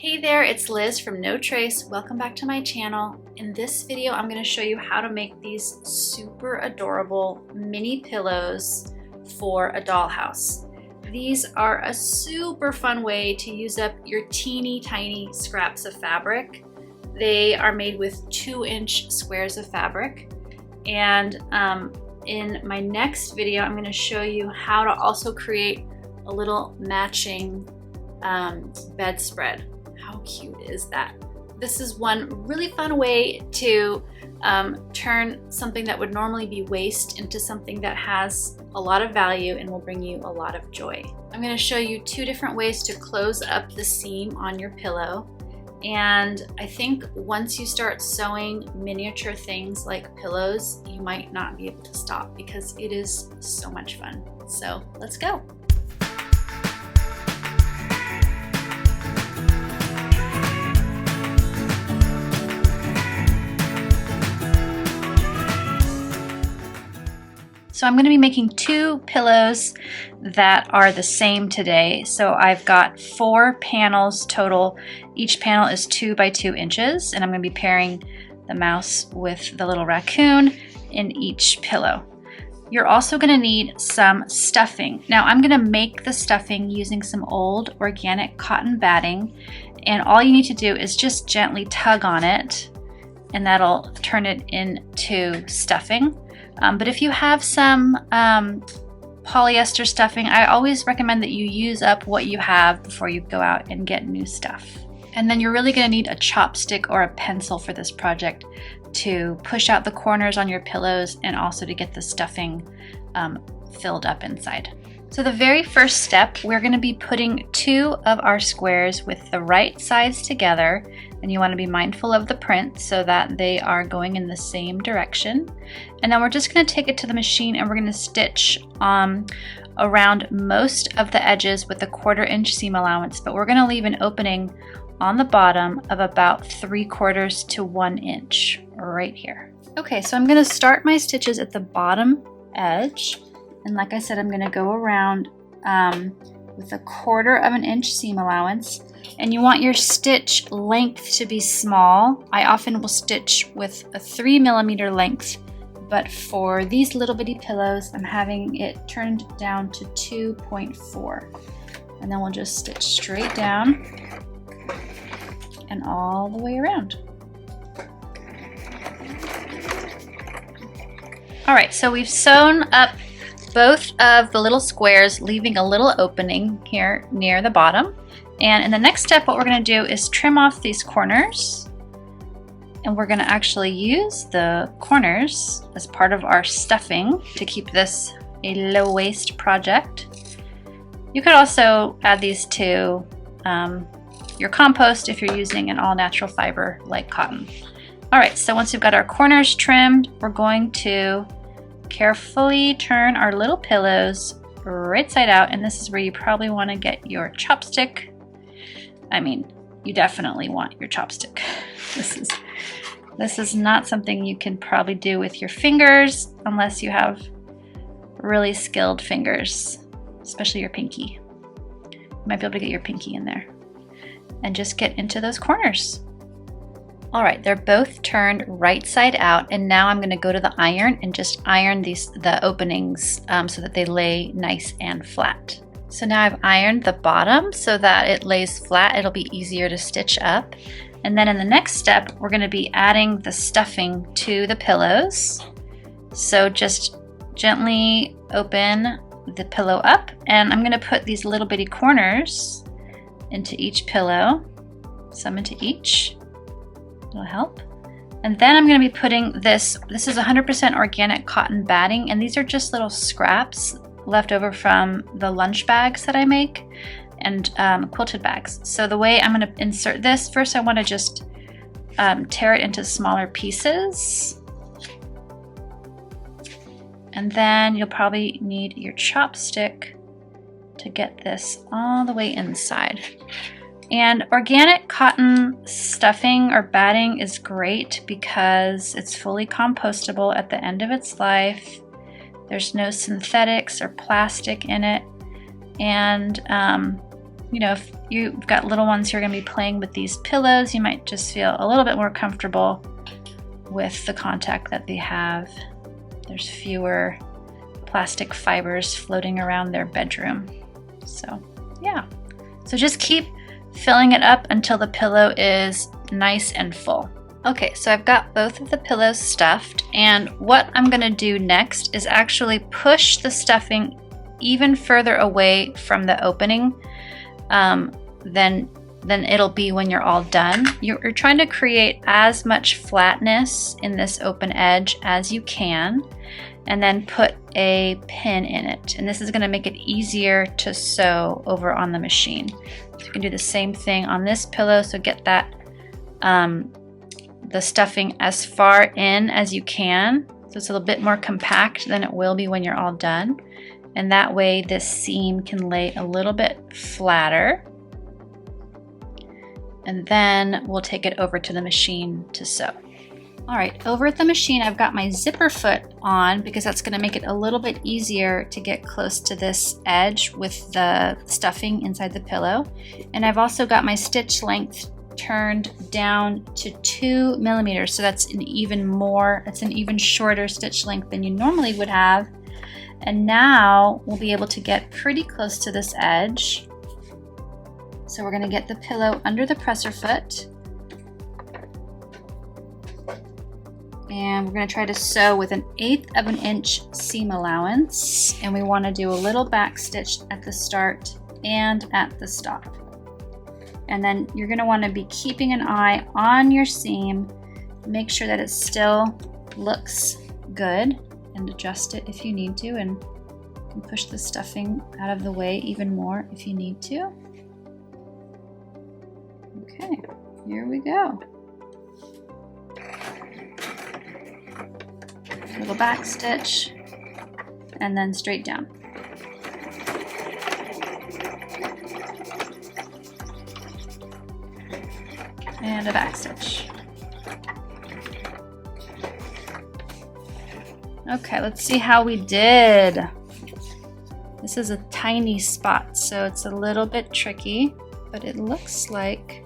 Hey there, it's Liz from No Trace. Welcome back to my channel. In this video, I'm going to show you how to make these super adorable mini pillows for a dollhouse. These are a super fun way to use up your teeny tiny scraps of fabric. They are made with 2-inch squares of fabric. And in my next video, I'm going to show you how to also create a little matching bedspread. How cute is that? This is one really fun way to turn something that would normally be waste into something that has a lot of value and will bring you a lot of joy. I'm going to show you 2 different ways to close up the seam on your pillow. And I think once you start sewing miniature things like pillows, you might not be able to stop because it is so much fun. So let's go. So I'm going to be making 2 pillows that are the same today. So I've got 4 panels total. Each panel is 2 by 2 inches, and I'm going to be pairing the mouse with the little raccoon in each pillow. You're also going to need some stuffing. Now I'm going to make the stuffing using some old organic cotton batting, and all you need to do is just gently tug on it, and that'll turn it into stuffing. But if you have some polyester stuffing, I always recommend that you use up what you have before you go out and get new stuff. And then you're really going to need a chopstick or a pencil for this project to push out the corners on your pillows and also to get the stuffing filled up inside. So the very first step, we're going to be putting 2 of our squares with the right sides together, and you want to be mindful of the print so that they are going in the same direction. And then we're just going to take it to the machine and we're going to stitch around most of the edges with a 1/4 inch seam allowance, but we're going to leave an opening on the bottom of about 3/4 to 1 inch right here. Okay, so I'm going to start my stitches at the bottom edge. And like I said, I'm going to go around with a 1/4 inch seam allowance. And you want your stitch length to be small. I often will stitch with a 3mm length, but for these little bitty pillows, I'm having it turned down to 2.4. And then we'll just stitch straight down and all the way around. All right, so we've sewn up both of the little squares, leaving a little opening here near the bottom. And in the next step, what we're going to do is trim off these corners. And we're going to actually use the corners as part of our stuffing to keep this a low waste project. You could also add these to your compost if you're using an all natural fiber like cotton. All right, so once we've got our corners trimmed, we're going to carefully turn our little pillows right side out, and this is where you probably want to get your chopstick. I mean, you definitely want your chopstick. This is not something you can probably do with your fingers unless you have really skilled fingers, especially your pinky. You might be able to get your pinky in there and just get into those corners. All right, they're both turned right side out, and now I'm going to go to the iron and just iron the openings so that they lay nice and flat. So now I've ironed the bottom so that it lays flat. It'll be easier to stitch up. And then in the next step, we're going to be adding the stuffing to the pillows. So just gently open the pillow up, and I'm going to put these little bitty corners into each pillow, some into each. It'll help. And then I'm going to be putting this is 100% organic cotton batting, and these are just little scraps left over from the lunch bags that I make and quilted bags. So the way I'm going to insert this, first I want to just tear it into smaller pieces. And then you'll probably need your chopstick to get this all the way inside. And organic cotton stuffing or batting is great because it's fully compostable at the end of its life. There's no synthetics or plastic in it. And you know, if you've got little ones who are going to be playing with these pillows, you might just feel a little bit more comfortable with the contact that they have. There's fewer plastic fibers floating around their bedroom. So yeah, so just keep filling it up until the pillow is nice and full. Okay, so I've got both of the pillows stuffed, and what I'm going to do next is actually push the stuffing even further away from the opening than it'll be when you're all done. You're trying to create as much flatness in this open edge as you can, and then put a pin in it. And this is going to make it easier to sew over on the machine. So you can do the same thing on this pillow. So get that the stuffing as far in as you can, so it's a little bit more compact than it will be when you're all done. And that way this seam can lay a little bit flatter. And then we'll take it over to the machine to sew. All right, over at the machine, I've got my zipper foot on because that's going to make it a little bit easier to get close to this edge with the stuffing inside the pillow. And I've also got my stitch length turned down to 2 millimeters, so that's an even shorter stitch length than you normally would have. And now we'll be able to get pretty close to this edge. So we're going to get the pillow under the presser foot, and we're going to try to sew with 1/8 of an inch seam allowance, and we want to do a little back stitch at the start and at the stop. And then you're going to want to be keeping an eye on your seam, make sure that it still looks good, and adjust it if you need to, and push the stuffing out of the way even more if you need to. Okay, here we go. Little back stitch, and then straight down. And a back stitch. Okay, let's see how we did. This is a tiny spot, so it's a little bit tricky, but it looks like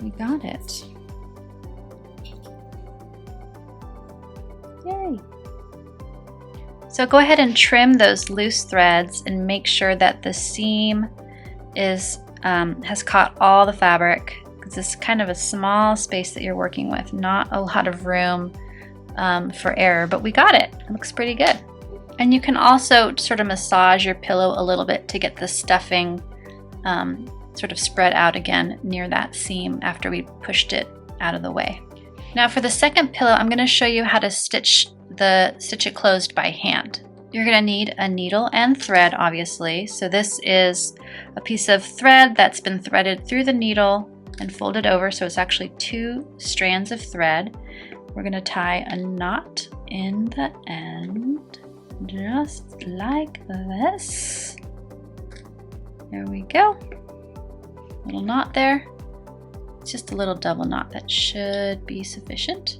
we got it. Yay! So go ahead and trim those loose threads and make sure that the seam is has caught all the fabric, because this is kind of a small space that you're working with, not a lot of room for error, but we got it. It looks pretty good. And you can also sort of massage your pillow a little bit to get the stuffing sort of spread out again near that seam after we pushed it out of the way. Now for the second pillow, I'm going to show you how to stitch it closed by hand. You're going to need a needle and thread, obviously. So this is a piece of thread that's been threaded through the needle and folded over, so it's actually 2 strands of thread. We're going to tie a knot in the end, just like this. There we go. Little knot there. It's just a little double knot. That should be sufficient.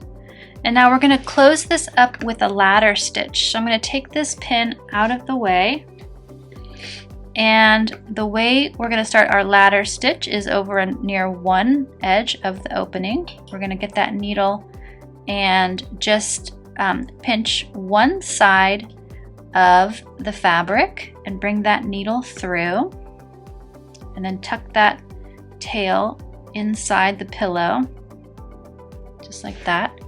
And now we're going to close this up with a ladder stitch. So I'm going to take this pin out of the way. And the way we're going to start our ladder stitch is over near one edge of the opening. We're going to get that needle and just pinch one side of the fabric and bring that needle through. And then tuck that tail inside the pillow, just like that.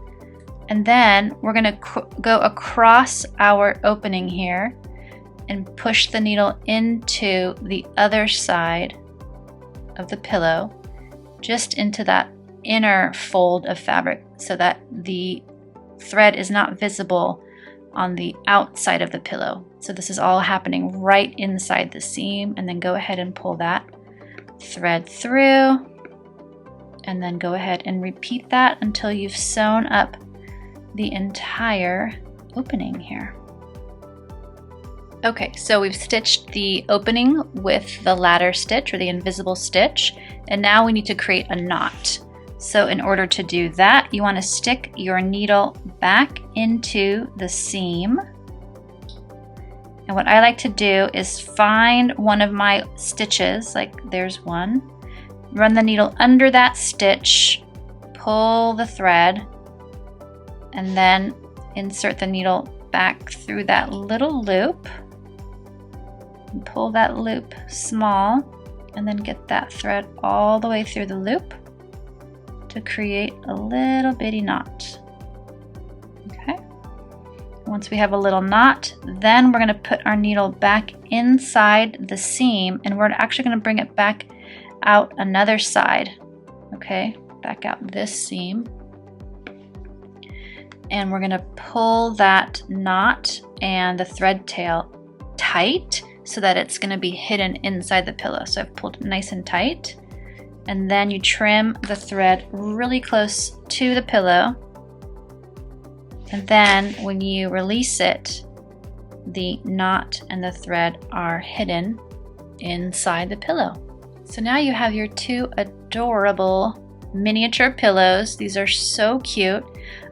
And then we're going to go across our opening here and push the needle into the other side of the pillow, just into that inner fold of fabric, so that the thread is not visible on the outside of the pillow. So this is all happening right inside the seam, and then go ahead and pull that thread through, and then go ahead and repeat that until you've sewn up the entire opening here. Okay, so we've stitched the opening with the ladder stitch, or the invisible stitch, and now we need to create a knot. So in order to do that, you want to stick your needle back into the seam And what I like to do is find one of my stitches, like there's one, run the needle under that stitch, pull the thread, and then insert the needle back through that little loop, and pull that loop small, and then get that thread all the way through the loop to create a little bitty knot. Okay. Once we have a little knot, then we're going to put our needle back inside the seam, and we're actually going to bring it back out another side. Okay, back out this seam. And we're going to pull that knot and the thread tail tight so that it's going to be hidden inside the pillow. So I've pulled it nice and tight. And then you trim the thread really close to the pillow. And then when you release it, the knot and the thread are hidden inside the pillow. So now you have your two adorable miniature pillows. These are so cute.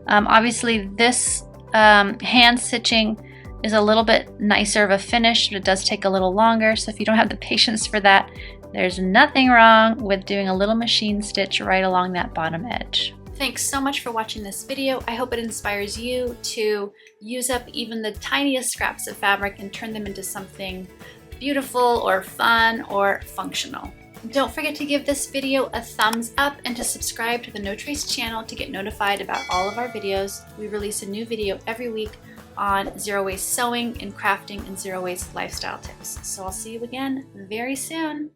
Obviously this hand stitching is a little bit nicer of a finish, but it does take a little longer. So if you don't have the patience for that, there's nothing wrong with doing a little machine stitch right along that bottom edge. Thanks so much for watching this video. I hope it inspires you to use up even the tiniest scraps of fabric and turn them into something beautiful or fun or functional. Don't forget to give this video a thumbs up and to subscribe to the No Trace channel to get notified about all of our videos. We release a new video every week on zero waste sewing and crafting and zero waste lifestyle tips. So I'll see you again very soon.